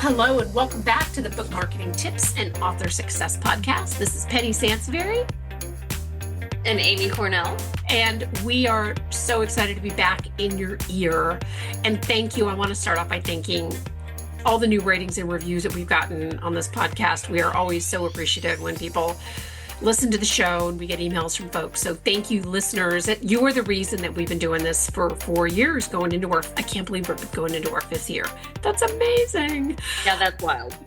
Hello and welcome back to the Book Marketing Tips and Author Success Podcast. This is Penny Sansevieri. And Amy Cornell. And we are so excited to be back in your ear. And thank you. I want to start off by thanking all the new ratings and reviews that we've gotten on this podcast. We are always so appreciative when people listen to the show and we get emails from folks. So thank you, listeners. You are the reason that we've been doing this for 4 years, I can't believe we're going into our 5th year. That's amazing. Yeah, that's wild.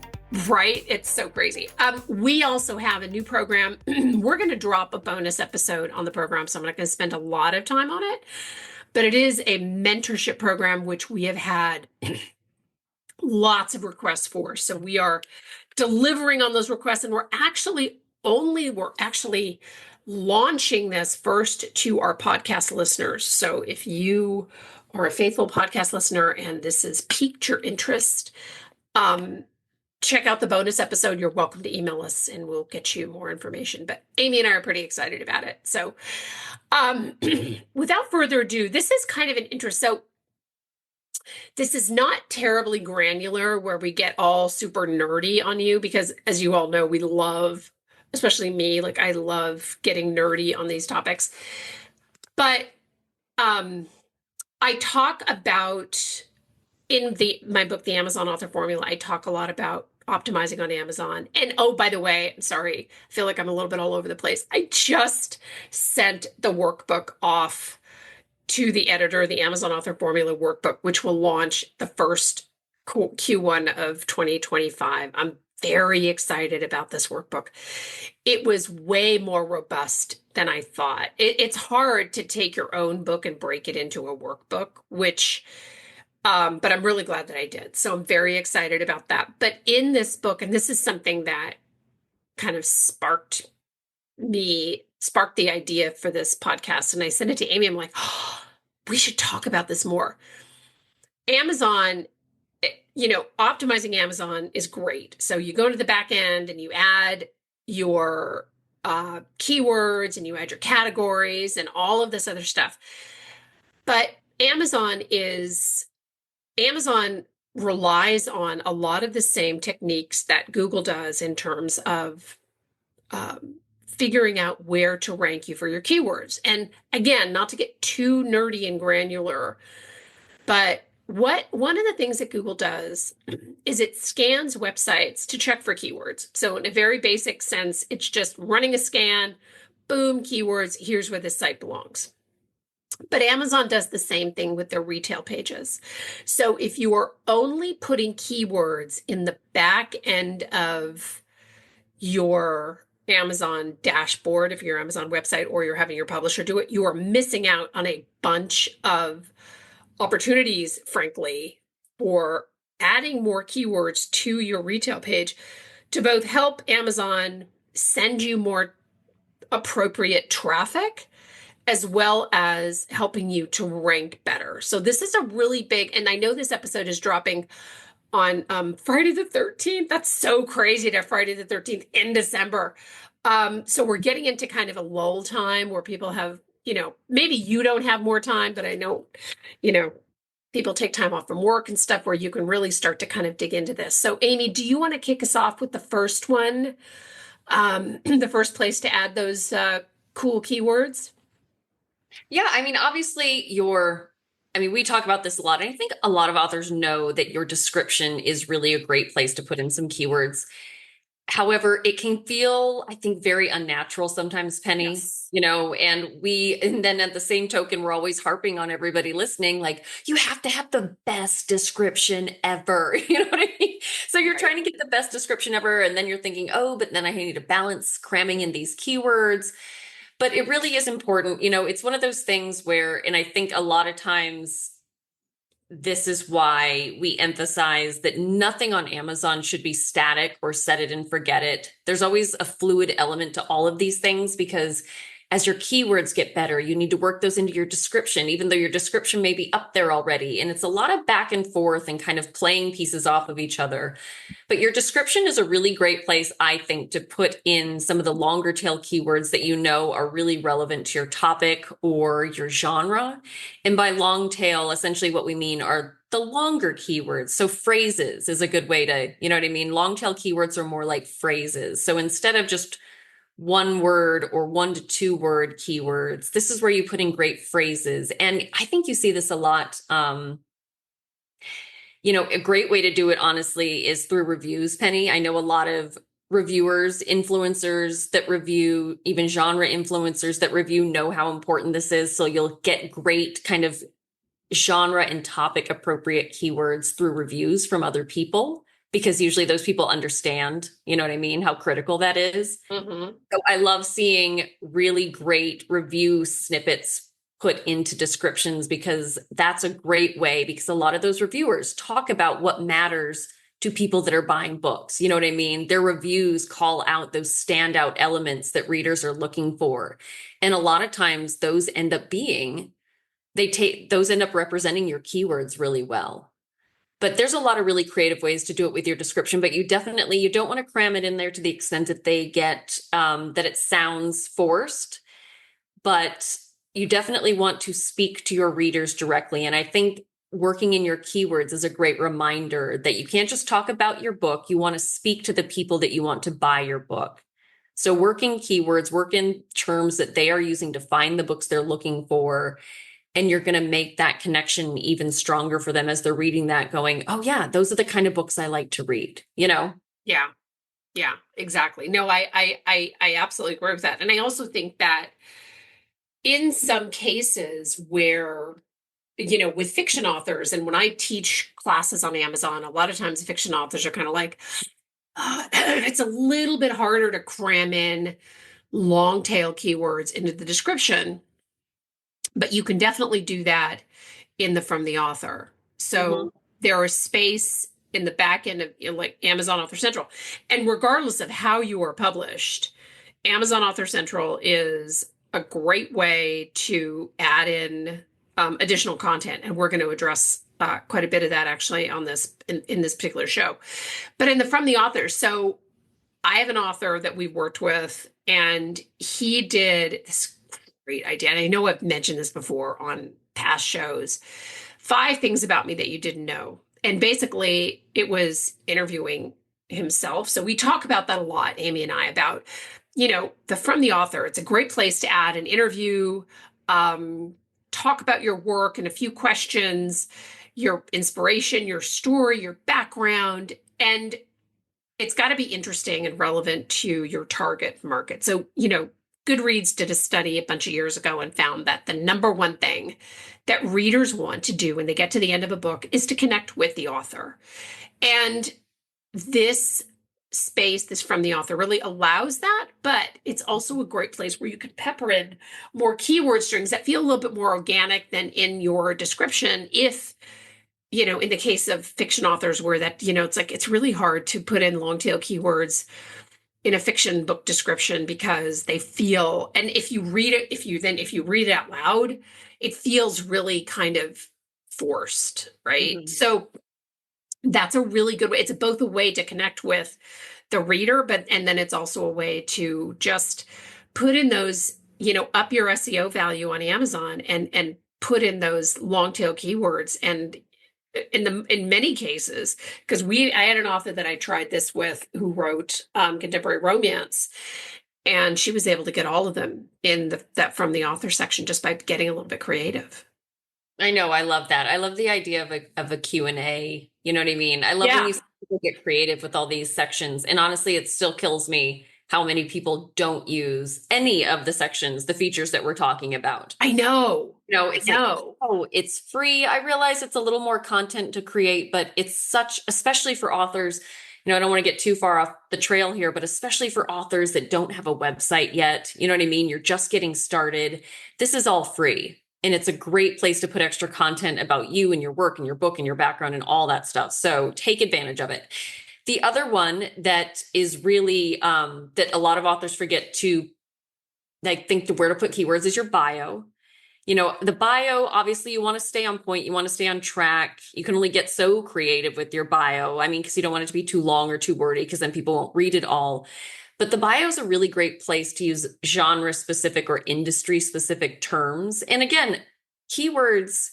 Right? It's so crazy. We also have a new program. We're going to drop a bonus episode on the program, so I'm not going to spend a lot of time on it. But it is a mentorship program, which we have had lots of requests for. So we are delivering on those requests, and we're actually launching this first to our podcast listeners. So if you are a faithful podcast listener and this has piqued your interest, check out the bonus episode. You're welcome to email us and we'll get you more information. But Amy and I are pretty excited about it. So without further ado, this is kind of an interest. So this is not terribly granular where we get all super nerdy on you, because as you all know, we love, especially me, like I love getting nerdy on these topics. But I talk about in my book, The Amazon Author Formula, I talk a lot about optimizing on Amazon. And oh, by the way, I'm sorry, I feel like I'm a little bit all over the place. I just sent the workbook off to the editor, the Amazon Author Formula workbook, which will launch the first Q1 of 2025. I'm very excited about this workbook. It was way more robust than I thought. It's hard to take your own book and break it into a workbook, but I'm really glad that I did. So I'm very excited about that. But in this book, and this is something that kind of sparked the idea for this podcast, and I sent it to Amy. I'm like, oh, we should talk about this more. Amazon, optimizing Amazon is great. So you go to the back end and you add your keywords and you add your categories and all of this other stuff. But Amazon relies on a lot of the same techniques that Google does in terms of figuring out where to rank you for your keywords. And again, not to get too nerdy and granular, but one of the things that Google does is it scans websites to check for keywords. So in a very basic sense, it's just running a scan, boom, keywords, here's where this site belongs. But Amazon does the same thing with their retail pages. So if you are only putting keywords in the back end of your Amazon dashboard, if you're Amazon website, or you're having your publisher do it, you are missing out on a bunch of opportunities, frankly, for adding more keywords to your retail page to both help Amazon send you more appropriate traffic, as well as helping you to rank better. So this is a really big, and I know this episode is dropping on Friday the 13th. That's so crazy to have Friday the 13th in December. So we're getting into kind of a lull time where people have, maybe you don't have more time, but I know, people take time off from work and stuff where you can really start to kind of dig into this. So Amy, do you want to kick us off with the first one? The first place to add those cool keywords? Yeah, obviously we talk about this a lot, and I think a lot of authors know that your description is really a great place to put in some keywords. However, it can feel, I think, very unnatural sometimes, Penny, Yes. And then at the same token, we're always harping on everybody listening, like, you have to have the best description ever. You know what I mean? So you're trying to get the best description ever. And then you're thinking, oh, but then I need to balance cramming in these keywords. But it really is important. It's one of those things where, and I think a lot of times, this is why we emphasize that nothing on Amazon should be static or set it and forget it. There's always a fluid element to all of these things, because As your keywords get better, you need to work those into your description, even though your description may be up there already. And it's a lot of back and forth and kind of playing pieces off of each other. But your description is a really great place, I think, to put in some of the longer tail keywords that you know are really relevant to your topic or your genre. And by long tail, essentially what we mean are the longer keywords. So phrases is a good way to, you know what I mean? Long tail keywords are more like phrases. So instead of just one word or 1 to 2 word keywords, this is where you put in great phrases. And I think you see this a lot. A great way to do it, honestly, is through reviews, Penny. I know a lot of reviewers, influencers that review, even genre influencers that review know how important this is. So you'll get great kind of genre and topic appropriate keywords through reviews from other people, because usually those people understand, you know what I mean, how critical that is. Mm-hmm. So I love seeing really great review snippets put into descriptions, because that's a great way, because a lot of those reviewers talk about what matters to people that are buying books. You know what I mean? Their reviews call out those standout elements that readers are looking for. And a lot of times those end up representing your keywords really well. But there's a lot of really creative ways to do it with your description, but you don't want to cram it in there to the extent that they get, that it sounds forced, but you definitely want to speak to your readers directly. And I think working in your keywords is a great reminder that you can't just talk about your book. You want to speak to the people that you want to buy your book. So work in keywords, work in terms that they are using to find the books they're looking for. And you're going to make that connection even stronger for them as they're reading that, going, oh yeah, those are the kind of books I like to read, you know? Yeah. Yeah, exactly. No, I absolutely agree with that. And I also think that in some cases where, with fiction authors, and when I teach classes on Amazon, a lot of times fiction authors are kind of like, it's a little bit harder to cram in long tail keywords into the description, but you can definitely do that in the from the author. So there is space in the back end of like Amazon Author Central. And regardless of how you are published, Amazon Author Central is a great way to add in additional content. And we're going to address quite a bit of that actually on this in this particular show. But in the from the author, so I have an author that we worked with, and he did this great idea. And I know I've mentioned this before on past shows. 5 things about me that you didn't know. And basically, it was interviewing himself. So we talk about that a lot, Amy and I, about, the from the author. It's a great place to add an interview, talk about your work and a few questions, your inspiration, your story, your background. And it's got to be interesting and relevant to your target market. So, Goodreads did a study a bunch of years ago and found that the number one thing that readers want to do when they get to the end of a book is to connect with the author. And this space, this from the author, really allows that, but it's also a great place where you can pepper in more keyword strings that feel a little bit more organic than in your description. If, in the case of fiction authors where that, it's like, it's really hard to put in long tail keywords in a fiction book description because they feel, and if you read it out loud, it feels really kind of forced, right? Mm-hmm. So that's a really good way. It's both a way to connect with the reader, and then it's also a way to just put in those, up your SEO value on Amazon and put in those long tail keywords. And in many cases, because I had an author that I tried this with who wrote contemporary romance, and she was able to get all of them in that from the author section just by getting a little bit creative. I know. I love that. I love the idea of a Q&A. You know what I mean? I love when you see people get creative with all these sections. And honestly, it still kills me how many people don't use any of the sections, the features that we're talking about. I know. It's like, oh, it's free. I realize it's a little more content to create, but it's especially for authors, I don't want to get too far off the trail here, but especially for authors that don't have a website yet, you know what I mean? You're just getting started. This is all free. And it's a great place to put extra content about you and your work and your book and your background and all that stuff. So take advantage of it. The other one that is really, that a lot of authors forget to I think the where to put keywords is your bio. You know, the bio, obviously, you want to stay on point. You want to stay on track. You can only get so creative with your bio. I mean, because you don't want it to be too long or too wordy, because then people won't read it all. But the bio is a really great place to use genre specific or industry specific terms. And again, keywords,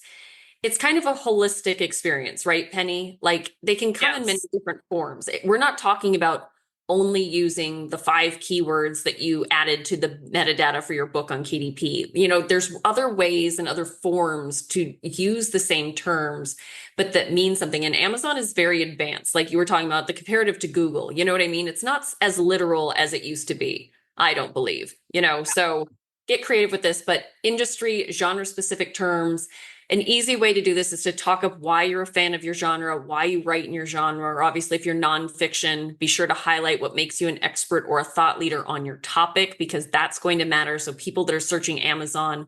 it's kind of a holistic experience, right, Penny? Like they can come in many Yes. different forms. We're not talking about only using the 5 keywords that you added to the metadata for your book on KDP. You know, there's other ways and other forms to use the same terms, but that mean something. And Amazon is very advanced. Like you were talking about the comparative to Google. You know what I mean? It's not as literal as it used to be, I don't believe, you know, so get creative with this, but industry, genre specific terms. An easy way to do this is to talk of why you're a fan of your genre, why you write in your genre, or obviously if you're nonfiction, be sure to highlight what makes you an expert or a thought leader on your topic, because that's going to matter. So people that are searching Amazon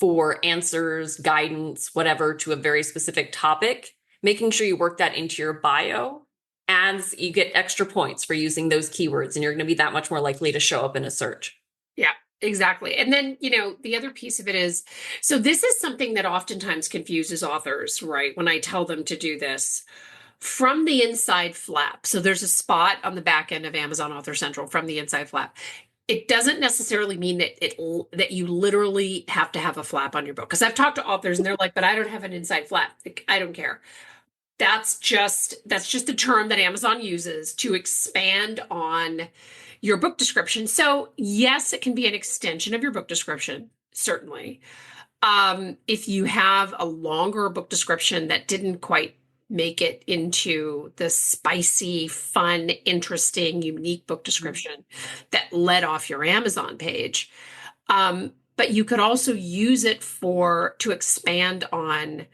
for answers, guidance, whatever, to a very specific topic, making sure you work that into your bio, as you get extra points for using those keywords, and you're going to be that much more likely to show up in a search. Yeah, exactly. And then, the other piece of it is, so this is something that oftentimes confuses authors, right? When I tell them to do this from the inside flap. So there's a spot on the back end of Amazon Author Central from the inside flap. It doesn't necessarily mean that you literally have to have a flap on your book. Because I've talked to authors and they're like, but I don't have an inside flap. Like, I don't care. That's just a term that Amazon uses to expand on your book description. So yes, it can be an extension of your book description, certainly. If you have a longer book description that didn't quite make it into the spicy, fun, interesting, unique book description that led off your Amazon page. But you could also use it to expand on,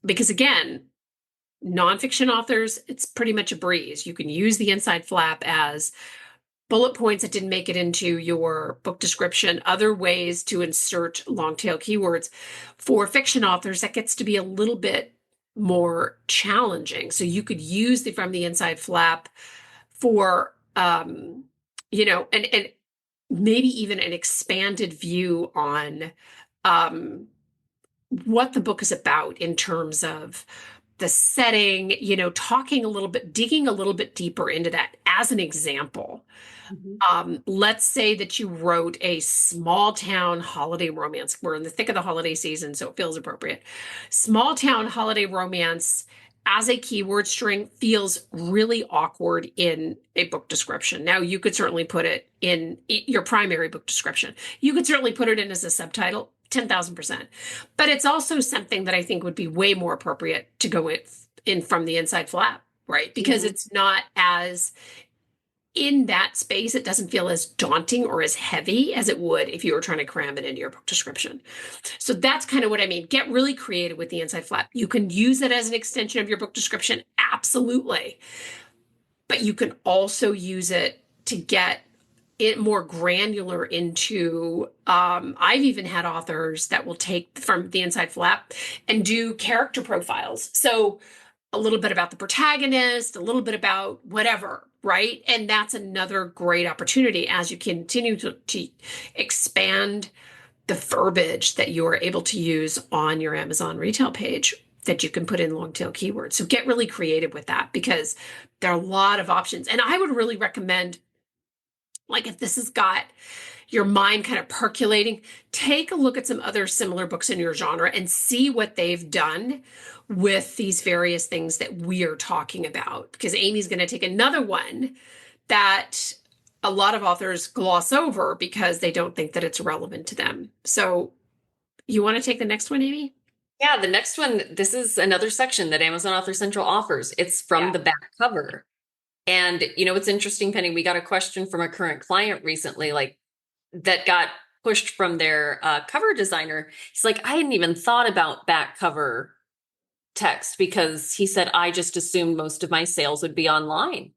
because again, nonfiction authors, it's pretty much a breeze. You can use the inside flap as bullet points that didn't make it into your book description, other ways to insert long tail keywords. For fiction authors, that gets to be a little bit more challenging. So you could use from the inside flap for, and maybe even an expanded view on what the book is about in terms of the setting, talking a little bit, digging a little bit deeper into that. As an example, let's say that you wrote a small town holiday romance. We're in the thick of the holiday season, so it feels appropriate. Small town holiday romance as a keyword string feels really awkward in a book description. Now, you could certainly put it in your primary book description. You could certainly put it in as a subtitle, 10,000%. But it's also something that I think would be way more appropriate to go in from the inside flap, right? Because it's not as in that space, it doesn't feel as daunting or as heavy as it would if you were trying to cram it into your book description. So that's kind of what I mean. Get really creative with the inside flap. You can use it as an extension of your book description, absolutely. But you can also use it to get it more granular into, I've even had authors that will take from the inside flap and do character profiles. So a little bit about the protagonist, a little bit about whatever, right? And that's another great opportunity as you continue to expand the verbiage that you are able to use on your Amazon retail page, that you can put in long tail keywords. So get really creative with that, because there are a lot of options. And I would really recommend, like, if this has got your mind kind of percolating, take a look at some other similar books in your genre and see what they've done with these various things that we are talking about. Because Amy's going to take another one that a lot of authors gloss over because they don't think that it's relevant to them. So you want to take the next one, Amy? Yeah, the next one, this is another section that Amazon Author Central offers. It's from the back cover. And, it's interesting, Penny, we got a question from a current client recently, like, that got pushed from their cover designer. He's like, I hadn't even thought about back cover text, because he said, I just assumed most of my sales would be online.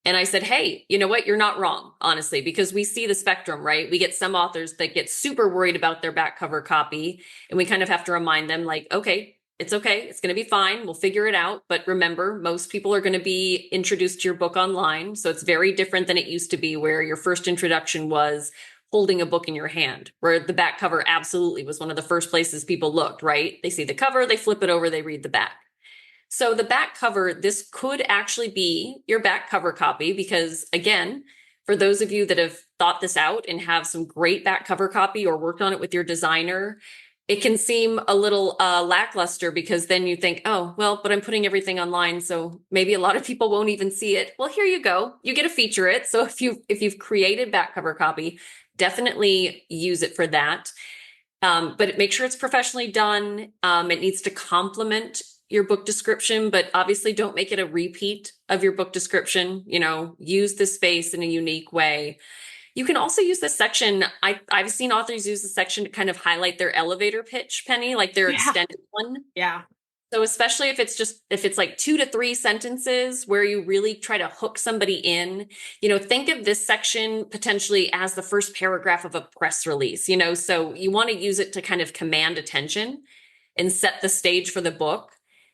And I said, hey, you know what? You're not wrong, honestly, because we see the spectrum, right? We get some authors that get super worried about their back cover copy, and we kind of have to remind them, like, okay. It's going to be fine. We'll figure it out. But remember, most people are going to be introduced to your book online. So it's very different than it used to be, where your first introduction was, holding a book in your hand, where the back cover absolutely was one of the first places people looked, right? They see the cover, they flip it over, they read the back. So the back cover, this could actually be your back cover copy because, again, for those of you that have thought this out and have some great back cover copy or worked on it with your designer, it can seem a little lackluster because then you think, oh, well, but I'm putting everything online, so maybe a lot of people won't even see it. Well, here you go. You get to feature it. So if you've created back cover copy, definitely use it for that. But make sure it's professionally done. It needs to complement your book description, but obviously don't make it a repeat of your book description. Use the space in a unique way. You can also use this section. I've seen authors use the section to kind of highlight their elevator pitch, Penny, like their extended one. Yeah. So especially if it's like 2 to 3 sentences where you really try to hook somebody in, think of this section potentially as the first paragraph of a press release, so you want to use it to kind of command attention and set the stage for the book.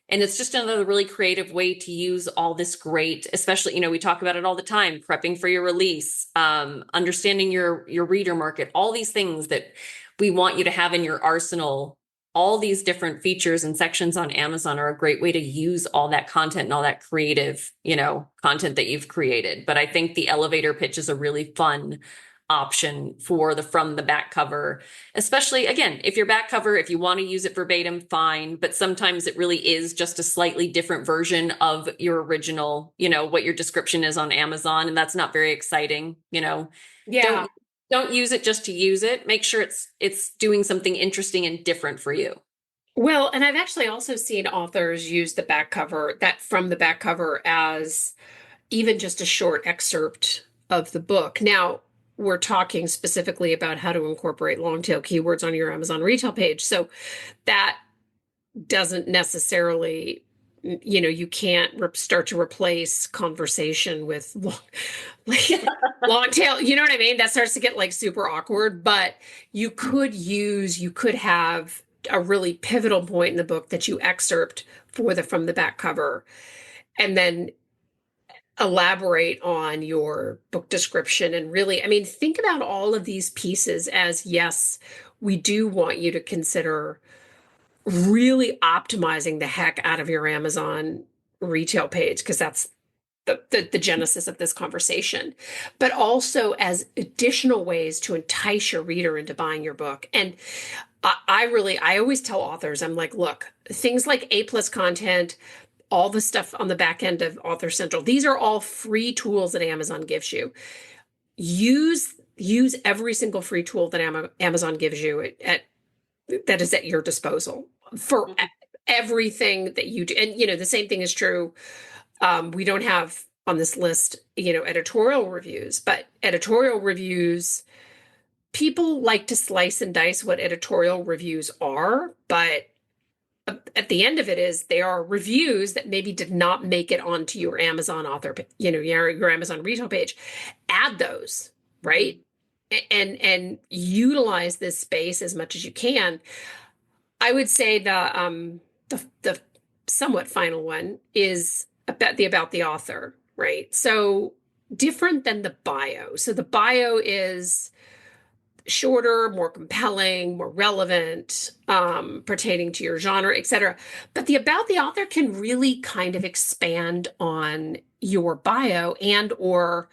And it's just another really creative way to use all this great, especially, we talk about it all the time, prepping for your release, understanding your reader market, all these things that we want you to have in your arsenal. All these different features and sections on Amazon are a great way to use all that content and all that creative, content that you've created. But I think the elevator pitch is a really fun option for from the back cover, especially again, if your back cover, if you want to use it verbatim, fine. But sometimes it really is just a slightly different version of your original, what your description is on Amazon. And that's not very exciting, Yeah. Don't use it just to use it. Make sure it's doing something interesting and different for you. Well, and I've actually also seen authors use the back cover, from the back cover, as even just a short excerpt of the book. Now, we're talking specifically about how to incorporate long tail keywords on your Amazon retail page. So that doesn't necessarily, you can't start to replace conversation with long tail. You know what I mean? That starts to get like super awkward, but you could have a really pivotal point in the book that you excerpt from the back cover, and then elaborate on your book description. And really, I mean, think about all of these pieces as, yes, we do want you to consider really optimizing the heck out of your Amazon retail page, because that's the genesis of this conversation, but also as additional ways to entice your reader into buying your book. And I always tell authors, I'm like, look, things like A+ content, all the stuff on the back end of Author Central, these are all free tools that Amazon gives you. Use every single free tool that Amazon gives you that is at your disposal for everything that you do. And the same thing is true. We don't have on this list, editorial reviews, but editorial reviews, people like to slice and dice what editorial reviews are, but at the end of it is they are reviews that maybe did not make it onto your Amazon your Amazon retail page. Add those, right? And utilize this space as much as you can. I would say the somewhat final one is about the author, right? So different than the bio. So the bio is shorter, more compelling, more relevant, pertaining to your genre, etc. But the about the author can really kind of expand on your bio, and or,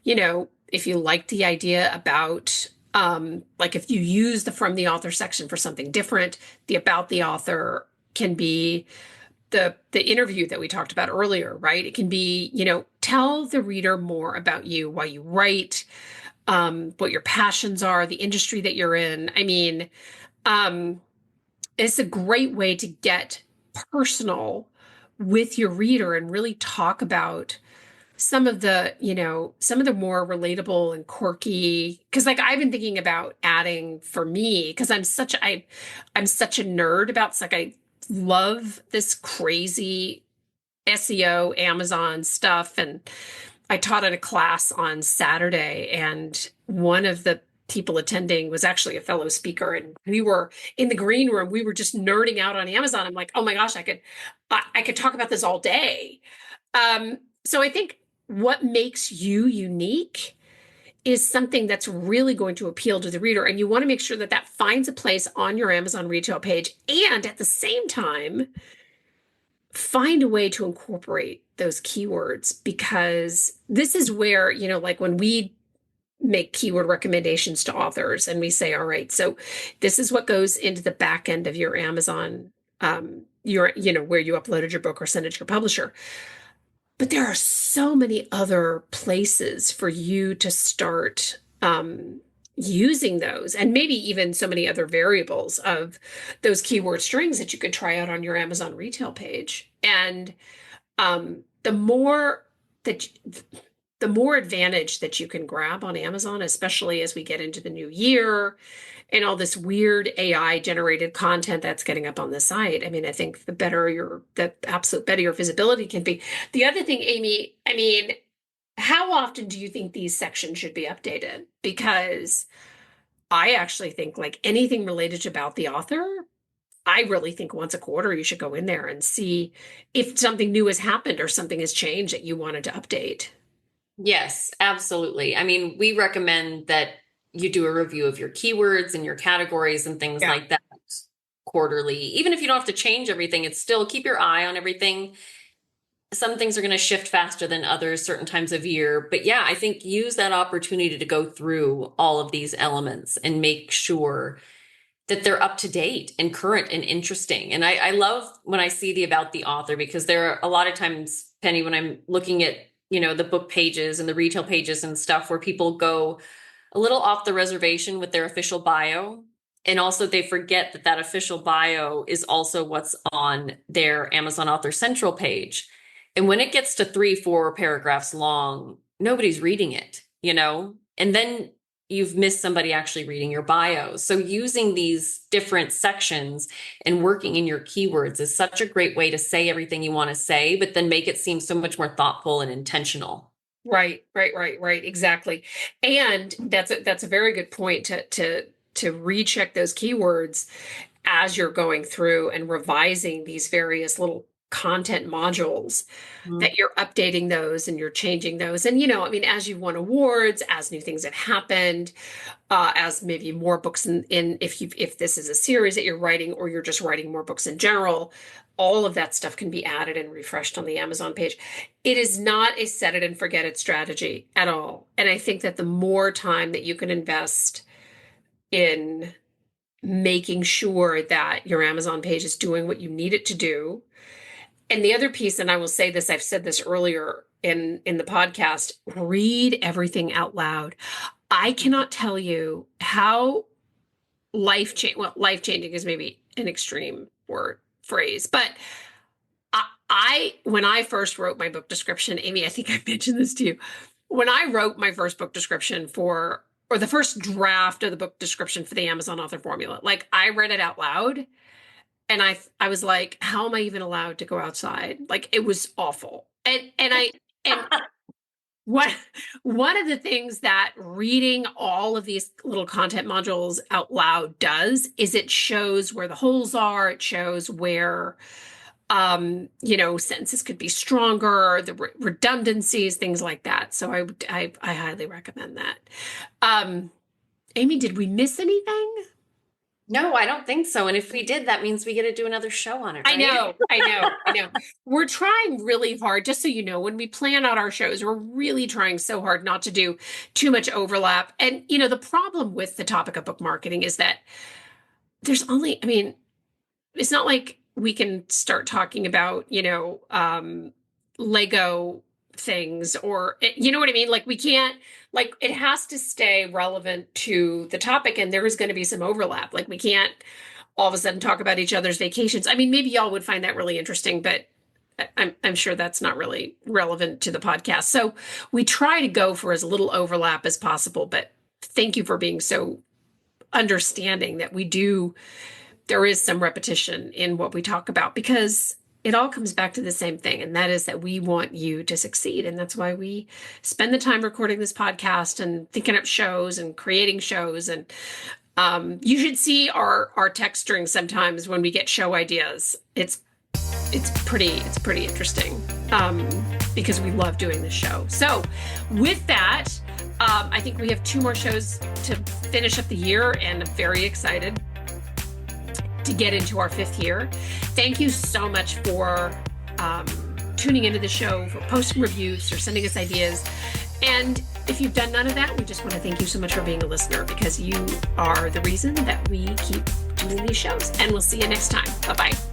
if you like the idea about, like if you use the from the author section for something different, the about the author can be the interview that we talked about earlier, right? It can be, tell the reader more about you, why you write, what your passions are, the industry that you're in. I mean, it's a great way to get personal with your reader and really talk about some of the more relatable and quirky, because like I've been thinking about adding, for me, because I'm such a nerd about, like, I love this crazy SEO Amazon stuff. And I taught at a class on Saturday, and one of the people attending was actually a fellow speaker, and we were in the green room. We were just nerding out on Amazon. I'm like, oh my gosh, I could talk about this all day. So I think what makes you unique is something that's really going to appeal to the reader. And you want to make sure that that finds a place on your Amazon retail page. And at the same time, find a way to incorporate those keywords, because this is where, like when we make keyword recommendations to authors and we say, all right, so this is what goes into the back end of your Amazon, where you uploaded your book or sent it to your publisher. But there are so many other places for you to start using those, and maybe even so many other variables of those keyword strings that you could try out on your Amazon retail page. And the more advantage that you can grab on Amazon, especially as we get into the new year and all this weird AI generated content that's getting up on the site. I mean, I think the better your visibility can be. The other thing, Amy, I mean, how often do you think these sections should be updated? Because I actually think, like anything related to about the author, I really think once a quarter you should go in there and see if something new has happened or something has changed that you wanted to update. Yes, absolutely. I mean, we recommend that you do a review of your keywords and your categories and things like that quarterly. Even if you don't have to change everything, it's still keep your eye on everything. Some things are going to shift faster than others certain times of year. But yeah, I think use that opportunity to go through all of these elements and make sure that they're up to date and current and interesting. And I love when I see the about the author, because there are a lot of times, Penny, when I'm looking at, the book pages and the retail pages and stuff, where people go a little off the reservation with their official bio. And also they forget that that official bio is also what's on their Amazon Author Central page. And when it gets to 3-4 paragraphs long, nobody's reading it, and then you've missed somebody actually reading your bio. So using these different sections and working in your keywords is such a great way to say everything you want to say, but then make it seem so much more thoughtful and intentional. Right. Exactly. And that's a very good point to recheck those keywords as you're going through and revising these various little content modules, that you're updating those and you're changing those. And, as you've won awards, as new things have happened, as maybe more books in if this is a series that you're writing, or you're just writing more books in general, all of that stuff can be added and refreshed on the Amazon page. It is not a set it and forget it strategy at all. And I think that the more time that you can invest in making sure that your Amazon page is doing what you need it to do. And the other piece, and I will say this, I've said this earlier in the podcast, read everything out loud. I cannot tell you how life-changing is maybe an extreme phrase, but when I first wrote my book description, Amy, I think I mentioned this to you. When I wrote my first book description or the first draft of the book description for the Amazon Author Formula, like I read it out loud. And I was like, how am I even allowed to go outside? Like, it was awful. And one of the things that reading all of these little content modules out loud does is it shows where the holes are. It shows where, sentences could be stronger, the redundancies, things like that. So I highly recommend that. Amy, did we miss anything? No, I don't think so. And if we did, that means we get to do another show on it. Right? I know. We're trying really hard, just so you know, when we plan out our shows, we're really trying so hard not to do too much overlap. And, the problem with the topic of book marketing is that it's not like we can start talking about, Lego things, or you know what I mean? Like, we can't, like, it has to stay relevant to the topic, and there is going to be some overlap. Like, we can't all of a sudden talk about each other's vacations. I mean, maybe y'all would find that really interesting, but I'm sure that's not really relevant to the podcast. So we try to go for as little overlap as possible, but thank you for being so understanding that there is some repetition in what we talk about, because it all comes back to the same thing, and that is that we want you to succeed. And that's why we spend the time recording this podcast and thinking up shows and creating shows. And you should see our text string sometimes when we get show ideas. It's pretty interesting, because we love doing this show. So with that, I think we have 2 more shows to finish up the year, and I'm very excited to get into our 5th year. Thank you so much for tuning into the show, for posting reviews, or sending us ideas. And if you've done none of that, we just want to thank you so much for being a listener, because you are the reason that we keep doing these shows. And we'll see you next time. Bye-bye.